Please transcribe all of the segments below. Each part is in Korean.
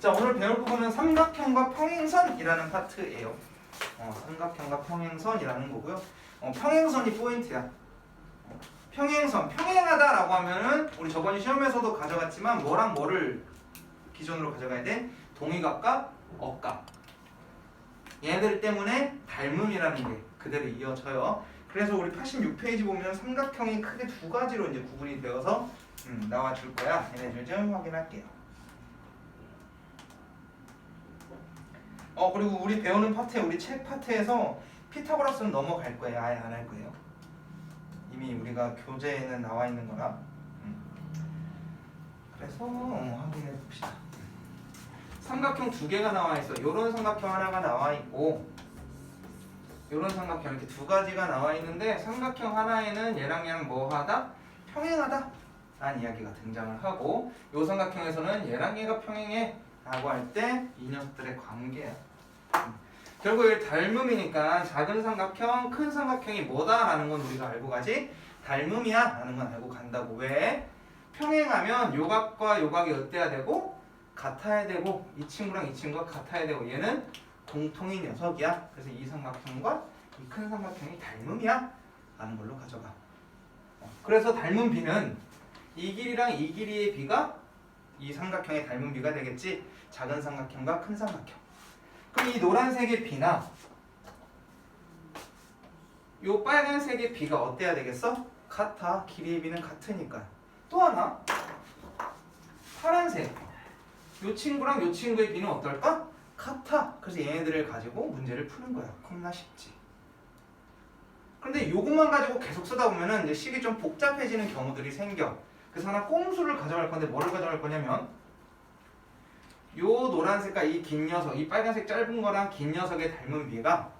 자, 오늘 배울 부분은 삼각형과 평행선이라는 파트예요. 삼각형과 평행선이라는 거고요. 평행선이 포인트야. 평행선, 평행하다라고 하면은 우리 저번 시험에서도 가져갔지만 뭐랑 뭐를 기준으로 가져가야 돼? 동의각과 억각. 얘네들 때문에 닮음이라는 게 그대로 이어져요. 그래서 우리 86페이지 보면 삼각형이 크게 두 가지로 이제 구분이 되어서 나와줄 거야. 얘네들 좀 확인할게요. 그리고 우리 배우는 파트에 우리 책 파트에서 피타고라스는 넘어갈 거예요. 아예 안 할 거예요. 이미 우리가 교재에는 나와 있는 거라. 그래서 확인해 봅시다. 삼각형 두 개가 나와 있어. 요런 삼각형 하나가 나와 있고 요런 삼각형 이렇게 두 가지가 나와 있는데 삼각형 하나에는 얘랑 뭐하다? 평행하다 라는 이야기가 등장을 하고 요 삼각형에서는 얘랑 얘가 평행해 라고 할 때 이 녀석들의 관계야. 결국 이 닮음이니까 작은 삼각형, 큰 삼각형이 뭐다 라는 건 우리가 알고 가지 닮음이야 라는 건 알고 간다고. 왜? 평행하면 요각과 요각이 어때야 되고 같아야 되고 이 친구랑 이 친구가 같아야 되고 얘는 공통인 녀석이야. 그래서 이 삼각형과 이 큰 삼각형이 닮음이야 라는 걸로 가져가. 그래서 닮은 비는 이 길이랑 이 길이의 비가 이 삼각형의 닮은 비가 되겠지. 작은 삼각형과 큰 삼각형. 그럼 이 노란색의 비나 요 빨간색의 비가 어때야 되겠어? 같아. 길이의 비는 같으니까. 또 하나 파란색 요 친구랑 요 친구의 비는 어떨까? 같아. 그래서 얘네들을 가지고 문제를 푸는 거야. 겁나 쉽지. 그런데 요것만 가지고 계속 쓰다 보면은 이제 식이 좀 복잡해지는 경우들이 생겨. 그래서 하나 꼼수를 가져갈 건데 뭐를 가져갈 거냐면 요 노란색과 이 긴 녀석, 이 빨간색 짧은 거랑 긴 녀석의 닮은 비가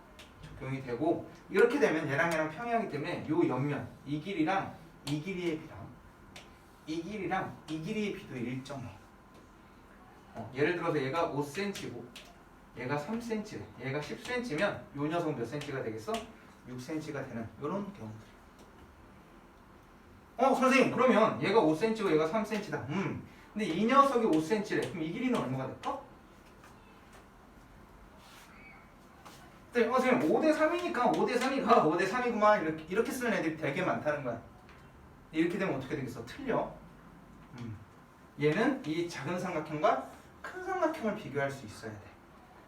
적용이 되고 이렇게 되면 얘랑 평행하기 때문에 요 옆면 이 길이랑 이 길이의 비랑 이 길이랑 이 길이의 비도 일정해. 예를 들어서 얘가 5cm고 얘가 3cm래. 얘가 10cm면 요 녀석은 몇 cm가 되겠어? 6cm가 되는 이런 경우들. 선생님 그러면 얘가 5cm고 얘가 3cm다. 근데 이 녀석이 5cm래. 그럼 이 길이는 얼마가 될까? 네, 선생님 5대3이니까 5대3이가 5대3이구만 이렇게 쓰는 애들이 되게 많다는 거야. 이렇게 되면 어떻게 되겠어? 틀려. 얘는 이 작은 삼각형과 큰 삼각형을 비교할 수 있어야 돼.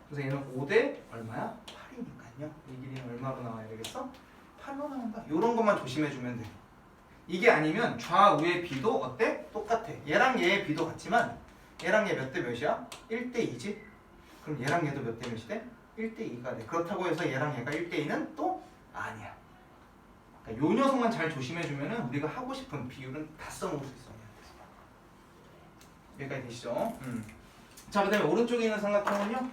그래서 얘는 5대 얼마야? 8이니까요. 이 길이는 얼마로 나와야 되겠어? 8로 나온다. 이런 것만 조심해주면 돼. 이게 아니면 좌우의 비도 어때? 똑같아. 얘랑 얘의 비도 같지만 얘랑 얘 몇 대 몇이야? 1대 2지? 그럼 얘랑 얘도 몇 대 몇이 돼? 1대 2가 돼. 그렇다고 해서 얘랑 얘가 1대 2는 또 아니야. 그러니까 요 녀석만 잘 조심해주면 우리가 하고 싶은 비율은 다 써먹을 수 있어. 여기까지 되시죠? 자, 그 다음에 오른쪽에 있는 삼각형은요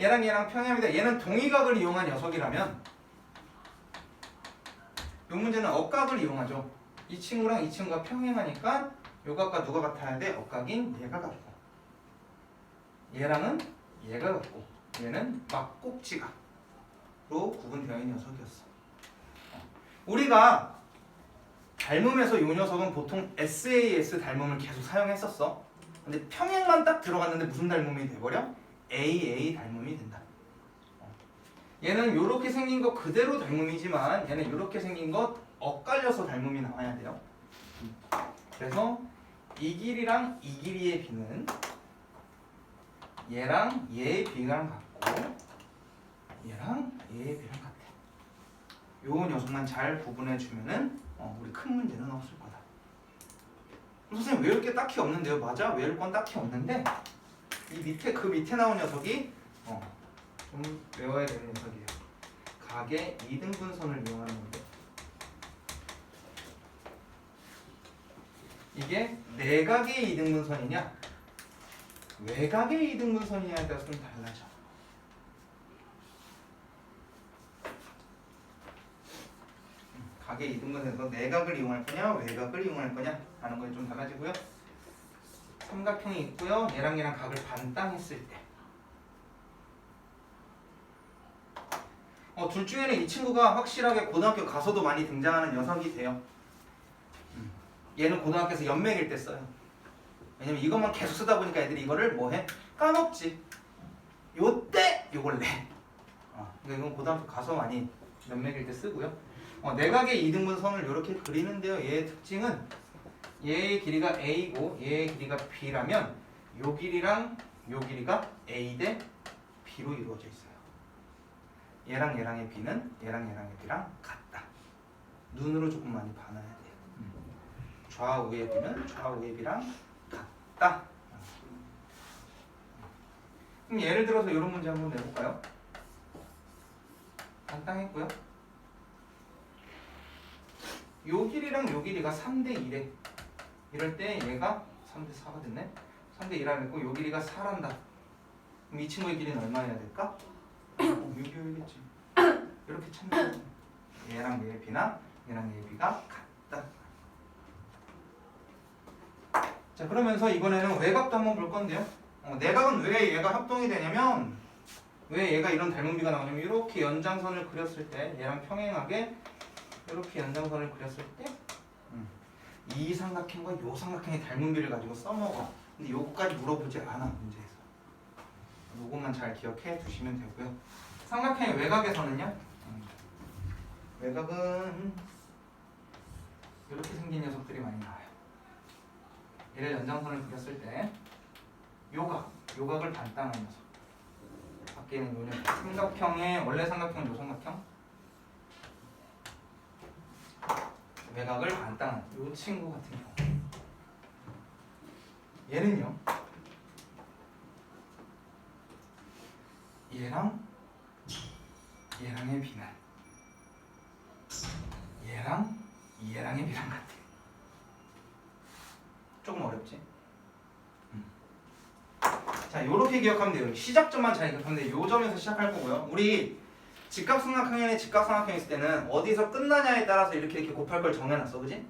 얘랑 평행합니다. 얘는 동의각을 이용한 녀석이라면 이 문제는 억각을 이용하죠. 이 친구랑 이 친구가 평행하니까 요각과 누가 같아야 돼? 억각인 얘가 같고 얘랑은 얘가 같고 얘는 막꼭지각으로 구분되어 있는 녀석이었어. 우리가 닮음에서 이 녀석은 보통 SAS 닮음을 계속 사용했었어. 근데 평행만 딱 들어갔는데 무슨 닮음이 돼버려? AA 닮음이 된다. 얘는 이렇게 생긴 거 그대로 닮음이지만 얘는 이렇게 생긴 것 엇갈려서 닮음이 나와야 돼요. 그래서 이 길이랑 이 길이의 비는 얘랑 얘의 비랑 같고 얘랑 얘의 비랑 같아. 요 녀석만 잘 구분해주면은 우리 큰 문제는 없을 거다. 선생님 외울 게 딱히 없는데요? 맞아, 외울 건 딱히 없는데 이 밑에 그 밑에 나온 녀석이 좀 외워야 되는 녀석이에요. 각의 이등분선을 이용하는 건데 이게 내각의 이등분선이냐 외각의 이등분선이냐에 따라서 좀 달라져. 각의 이등분선에서 내각을 이용할 거냐 외각을 이용할 거냐 하는 거에 좀 달라지고요. 삼각형이 있고요. 얘랑 얘랑 각을 반땅했을 때 둘 중에는 이 친구가 확실하게 고등학교 가서도 많이 등장하는 녀석이 돼요. 얘는 고등학교에서 연맹일 때 써요. 왜냐면 이것만 계속 쓰다 보니까 애들이 이거를 뭐해? 까먹지. 요때 요걸 내. 그러니까 이건 고등학교 가서 많이 면맥일 때 쓰고요. 내각의 이등분선을 이렇게 그리는데요. 얘의 특징은 얘의 길이가 A고 얘의 길이가 B라면 요 길이랑 요 길이가 A 대 B로 이루어져 있어요. 얘랑 얘랑의 B는 얘랑 얘랑의 B랑 같다. 눈으로 조금 많이 봐놔야 돼요. 좌우의 B는 좌우의 B랑 같다. 그럼 예를 들어서 이런 문제 한번 내볼까요? 간단했고요. 요 길이랑 요 길이가 3대 1에 이럴 때 얘가 3대 4가 됐네. 3대 1라 했고 요 길이가 4란다. 그럼 이 친구의 길이는 얼마여야 될까? 6이겠지. 이렇게 찾는 거예요. 얘랑 얘의 B나 얘랑 얘의 B가 같다. 자, 그러면서 이번에는 외곽도 한번 볼 건데요. 내각은 왜 얘가 합동이 되냐면 왜 얘가 이런 닮은 비가 나오냐면 이렇게 연장선을 그렸을 때 얘랑 평행하게 이렇게 연장선을 그렸을 때 이 삼각형과 요 삼각형의 닮은 비를 가지고 써먹어. 근데 요거까지 물어보지 않아 문제에서. 요것만 잘 기억해 두시면 되고요. 삼각형의 외곽에서는요. 외곽은 이렇게 생긴 녀석들이 많이 나와요. 얘를 연장선을 그렸을 때 요각을 반땅한 녀석. 밖에 있는 요 녀석. 삼각형의 원래 삼각형은 요 삼각형. 외곽을 반땅한 요 친구 같은 경우. 얘는요. 얘랑의 B는 얘랑의 B랑 같아. 조금 어렵지? 자, 요렇게 기억하면 돼요. 시작점만 잘 기억하면 돼요. 요 점에서 시작할 거고요. 우리 직각삼각형에 직각삼각형 있을 때는 어디서 끝나냐에 따라서 이렇게 곱할 걸 정해놨어, 그지?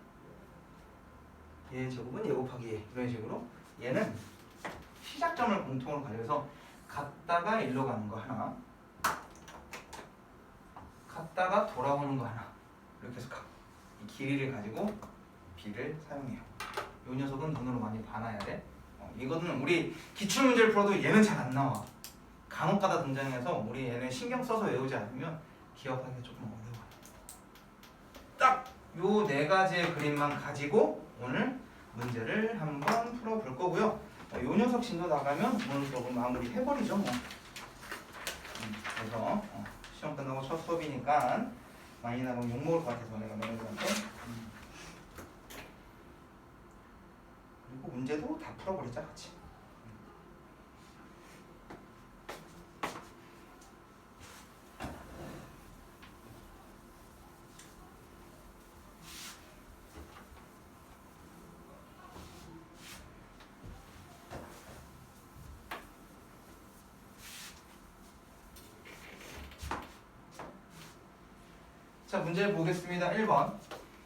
얘 제곱은 얘 곱하기 얘 이런 식으로. 얘는 시작점을 공통으로 가져서 갔다가 일로 가는 거 하나, 갔다가 돌아오는 거 하나. 이렇게 해서 이 길이를 가지고 B를 사용해요. 이 녀석은 눈으로 많이 봐놔야 돼. 이거는 우리 기출문제를 풀어도 얘는 잘 안 나와. 간혹가다 등장해서 우리 얘는 신경 써서 외우지 않으면 기억하기 조금 어려워요. 딱 요 네 가지의 그림만 가지고 오늘 문제를 한번 풀어볼 거고요. 요 녀석 진도 나가면 오늘 수업은 마무리 해버리죠 뭐. 그래서 시험 끝나고 첫 수업이니까 많이 나가면 욕먹을 것 같아서 내가 너네들한테. 그리고 문제도 다 풀어버리자 같이. 자, 문제 보겠습니다. 1번.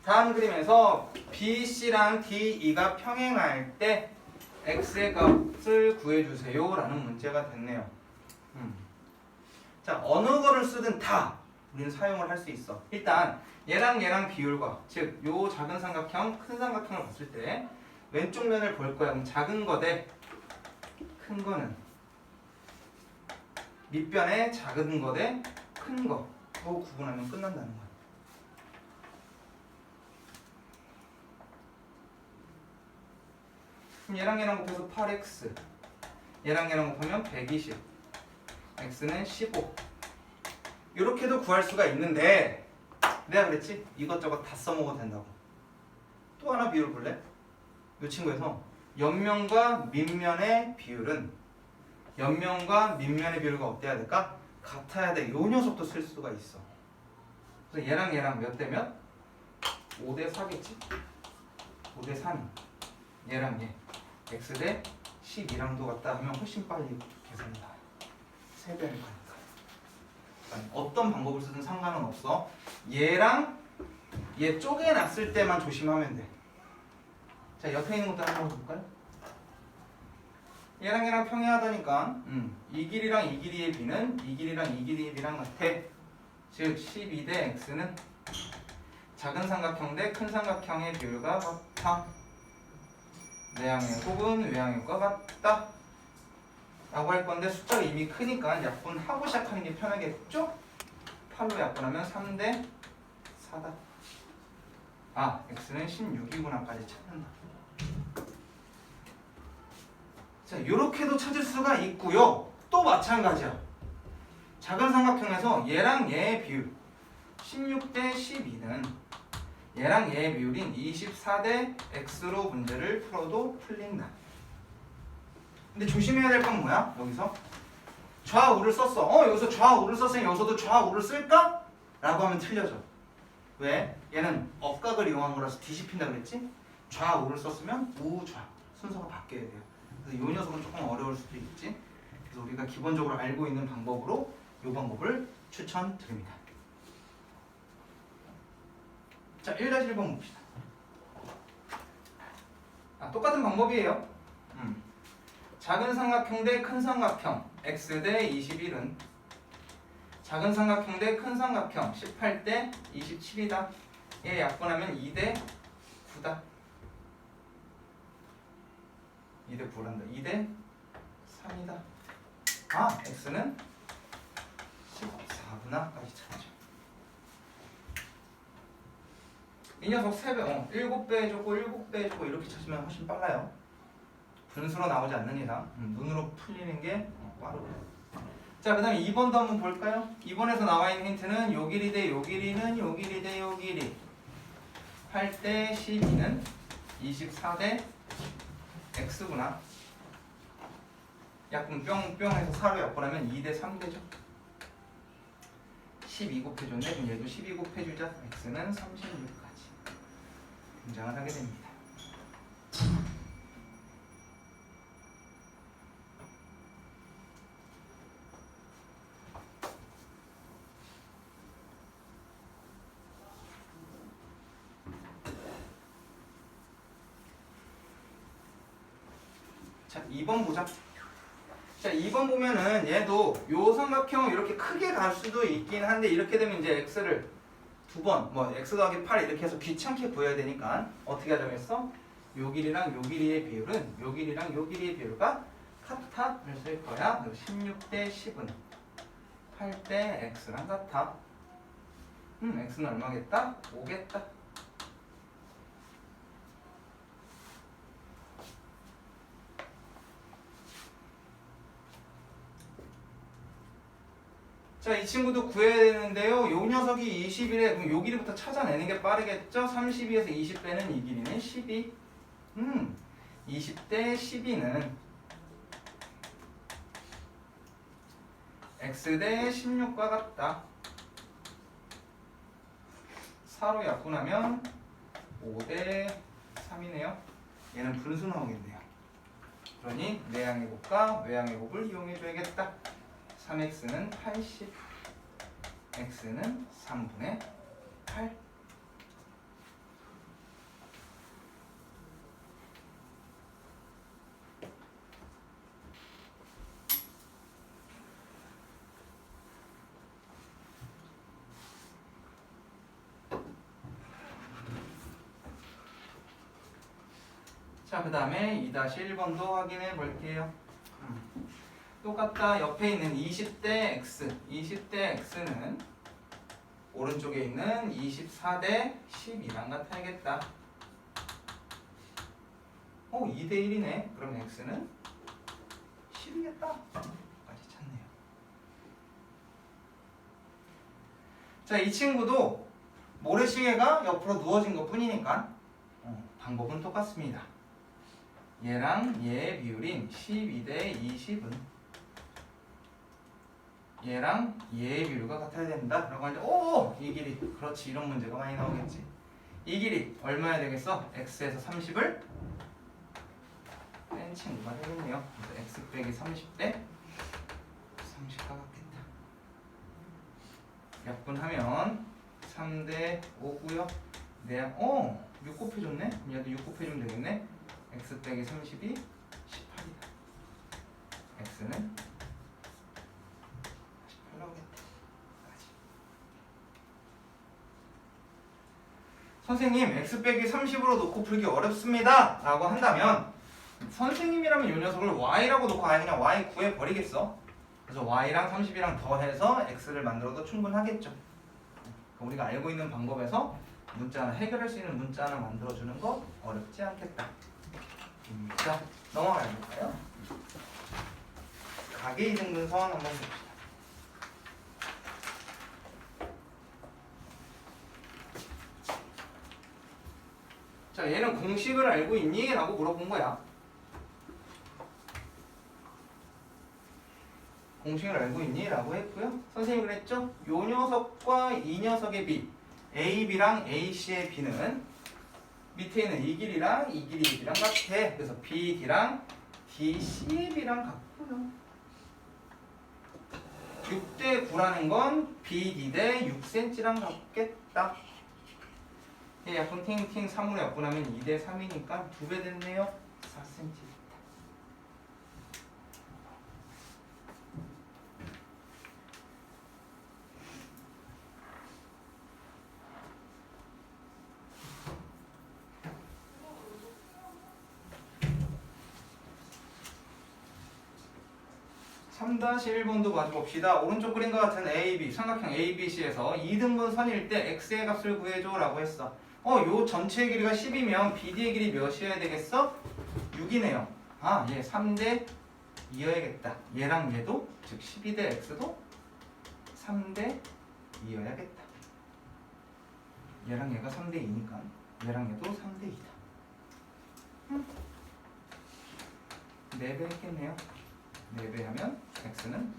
다음 그림에서 BC랑 DE가 평행할 때 X의 값을 구해주세요 라는 문제가 됐네요. 자, 어느 거를 쓰든 다 우리는 사용을 할 수 있어. 일단 얘랑 비율과 즉 요 작은 삼각형, 큰 삼각형을 봤을 때 왼쪽 면을 볼 거야. 그럼 작은 거 대 큰 거는 밑변에 작은 거 대 큰 거로 구분하면 끝난다는 거야. 그럼 얘랑 곱해서 8x, 얘랑 곱하면 120, x는 15. 이렇게도 구할 수가 있는데 내가 그랬지? 이것저것 다 써먹어도 된다고. 또 하나 비율 볼래? 이 친구에서 옆면과 밑면의 비율은 옆면과 밑면의 비율과 어때야 될까? 같아야 돼. 이 녀석도 쓸 수가 있어. 그래서 얘랑 몇 대 몇? 5대 4겠지? 5대 3. 얘랑 얘 x 대 12랑도 같다 하면 훨씬 빨리 계산이 나요. 3배를 가니까. 어떤 방법을 쓰든 상관은 없어. 얘랑 얘 쪼개놨을 때만 조심하면 돼. 자, 옆에 있는 것도 한번 볼까요? 얘랑 평행하다니까 이 길이랑 이 길이의 B는 이 길이랑 이 길이의 B랑 같아. 즉 12 대 X는 작은 삼각형 대 큰 삼각형의 비율과 같아. 내양의 곱은 외양의 곱과 같다 라고 할 건데 숫자가 이미 크니까 약분하고 시작하는 게 편하겠죠? 8로 약분하면 3대 4다. 아, x는 16이구나까지 찾는다. 자, 이렇게도 찾을 수가 있고요. 또 마찬가지야. 작은 삼각형에서 얘랑 얘의 비율 16대 12는 얘랑 얘의 비율인 24대 x로 문제를 풀어도 풀린다. 근데 조심해야 될 건 뭐야? 여기서 좌우를 썼어. 여기서 좌우를 썼으니 여기서도 좌우를 쓸까? 라고 하면 틀려져. 왜? 얘는 억각을 이용한 거라서 뒤집힌다 그랬지? 좌우를 썼으면 우좌 순서가 바뀌어야 돼요. 그래서 이 녀석은 조금 어려울 수도 있지. 그래서 우리가 기본적으로 알고 있는 방법으로 이 방법을 추천드립니다. 자, 1-1번 봅시다. 똑같은 방법이에요. 작은 삼각형 대 큰 삼각형 x 대 21은 작은 삼각형 대 큰 삼각형 18대 27이다. 얘 약분하면 2대 9다. 2대 9란다. 2대 3이다. 아, x는 14구나까지 찾죠. 이 녀석 3배, 7배 해주고 7배 해주고 이렇게 찾으면 훨씬 빨라요. 분수로 나오지 않는 이상 눈으로 풀리는 게 빠르고. 자, 그 다음에 2번도 한번 볼까요? 2번에서 나와 있는 힌트는 요 길이 대 요 길이는 요 길이 대 요 길이 8대 12는 24대 x구나. 약분 뿅뿅해서 4로 약분하면 2대 3 되죠. 12 곱해줬네. 그럼 얘도 12 곱해주자. x는 36까지 등장을 하게 됩니다. 자, 2번 보자. 자, 2번 보면은 얘도 요 삼각형 이렇게 크게 갈 수도 있긴 한데 이렇게 되면 이제 x를 두 번, x 더하기 8 이렇게 해서 귀찮게 구해야 되니까 어떻게 하자고 했어? 요 길이랑 요 길이의 비율은 요 길이랑 요 길이의 비율과 같다를 쓸 거야. 16대 10은 8대 x랑 같아. x는 얼마겠다? 5겠다. 자, 이 친구도 구해야 되는데요. 요 녀석이 21에 그럼 요 길이부터 찾아내는 게 빠르겠죠? 32에서 20 빼는 이 길이는 12. 20대 12는 x 대 16과 같다. 4로 약분하면 5대 3이네요. 얘는 분수 나오겠네요. 그러니 내양의 곱과 외양의 곱을 이용해줘야겠다. 3x는 80, x는 3분의 8. 자, 그 다음에 2-1번도 확인해 볼게요. 똑같다. 옆에 있는 20대 x, 20대 x는 오른쪽에 있는 24대 12랑 같아야겠다. 2대 1이네. 그럼 x는 10이겠다. 까지 찾네요. 자, 이 친구도 모래시계가 옆으로 누워진 것 뿐이니까 방법은 똑같습니다. 얘랑 얘의 비율인 12대 20은 얘랑 얘의 비율과 같아야 된다 라고 하는데 이 길이 그렇지 이런 문제가 많이 나오겠지. 이 길이 얼마야 되겠어? x에서 30을 뺀 친구가 되겠네요. 그래서 x 빼기 30대 30과 같겠다. 약분하면 3대 5고요. 6 곱해줬네? 얘도 6 곱해주면 되겠네. x 빼기 30이 18이다. x는 선생님 x 빼기 30으로 놓고 풀기 어렵습니다 라고 한다면 선생님이라면 이 녀석을 y라고 놓고 아예 그냥 y 구해버리겠어. 그래서 y랑 30이랑 더해서 x를 만들어도 충분하겠죠. 우리가 알고 있는 방법에서 문자 하나 해결할 수 있는 문자 하나 만들어주는 거 어렵지 않겠다. 자, 넘어가 볼까요? 가계이등분선 한번 봅시다. 자, 얘는 공식을 알고 있니? 라고 물어본 거야. 공식을 알고 있니? 라고 했고요. 선생님이 그랬죠? 요 녀석과 이 녀석의 b, AB랑 AC의 b는 밑에 있는 이 길이랑 이 길이 이 b랑 같아. 그래서 BD랑 DC의 b랑 같고요. 6대 9라는 건 BD 대 6cm랑 같겠다. 예, 약분 팅팅 3으로 약분하면 2대 3이니까 2배 됐네요. 4cm. (3-1번도) 봐줍시다. 오른쪽 그림과 같은 AB, 삼각형 ABC에서 2등분 선일 때 x의 값을 구해줘 라고 했어. 요 전체의 길이가 10이면 BD의 길이 몇이어야 되겠어? 6이네요. 아, 얘 3대 2여야겠다. 얘랑 얘도, 즉 12대 x도 3대 2여야겠다. 얘랑 얘가 3대 2니까 얘랑 얘도 3대 2다. 4배 했겠네요. 4배 하면 x는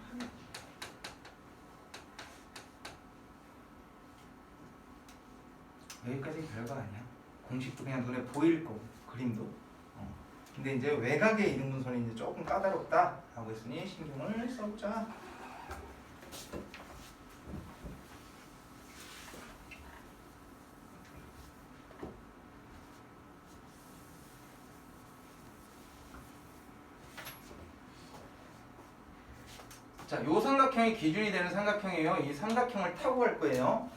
여기까지 별거 아니야. 공식도 그냥 눈에 보일 거고 그림도. 근데 이제 외곽의 이등분선이 이제 조금 까다롭다라고 했으니 신경을 써보자. 자, 요 삼각형이 기준이 되는 삼각형이에요. 이 삼각형을 타고 갈 거예요.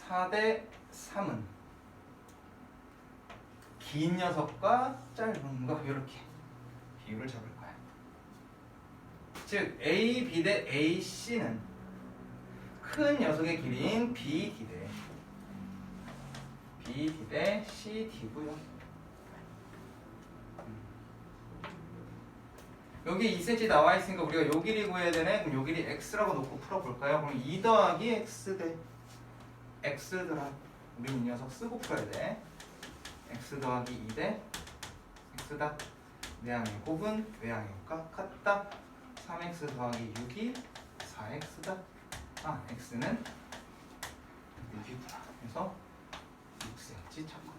4대 3은 긴 녀석과 짧은 거 이렇게 비율을 잡을 거야. 즉 AB 대 AC는 큰 녀석의 길이인 BD 대 CD고요. 여기 2cm 나와 있으니까 우리가 요 길이 구해야 되네. 그럼 요 길이 x라고 놓고 풀어볼까요? 그럼 2 더하기 x 대 x더라. 우리 이 녀석 쓰고 풀어야 돼. x 더하기 2 대 x다. 내항의 곱은 외항의 곱과 같다. 3x 더하기 6이 4x다. 아, x는 6이구나. 그래서 6cm 잡고.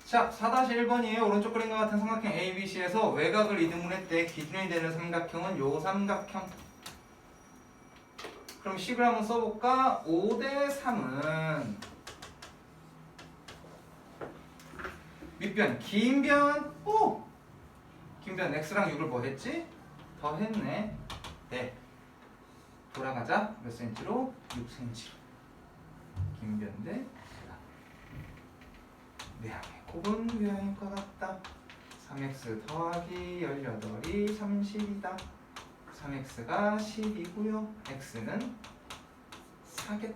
자, 4-1번이에요. 오른쪽 그림과 같은 삼각형 ABC에서 외곽을 이등분할 때 기준이 되는 삼각형은 요 삼각형. 그럼 식을 한번 써볼까? 5대 3은 밑변, 긴변, 긴변 x랑 6을 뭐 했지? 더했네. 네. 돌아가자. 몇 cm로? 6cm로. 긴변 대 내항의 곱은 외항의 것 같다. 3x 더하기 18이 30이다. 3x가 10이고요. x는 4겠다.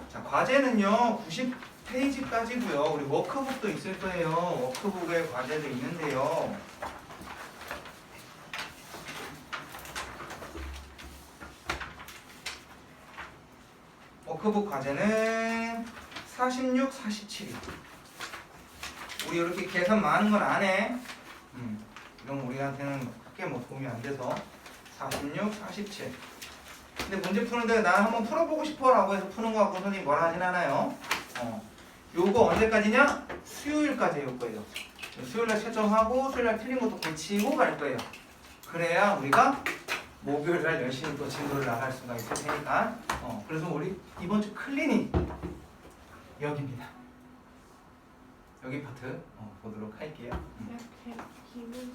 자, 과제는요 90페이지까지고요. 우리 워크북도 있을 거예요. 워크북에 과제도 있는데요. 워크북 과제는 46, 47이. 우리 이렇게 계산 많은 건 안 해. 이건 우리한테는 크게 뭐 도움이 안 돼서 46, 47. 근데 문제 푸는데 나 한번 풀어보고 싶어라고 해서 푸는 거 같고 선생님이 뭐라 하진 않아요. 요거 언제까지냐? 수요일까지 할 거예요. 수요일날 채점하고 수요일날 틀린 것도 고치고 갈 거예요. 그래야 우리가 목요일날 열심히 또 진도를 나갈 수가 있을 테니까. 그래서 우리 이번 주 클리닉 여기입니다. 여기 파트 보도록 할게요. 기분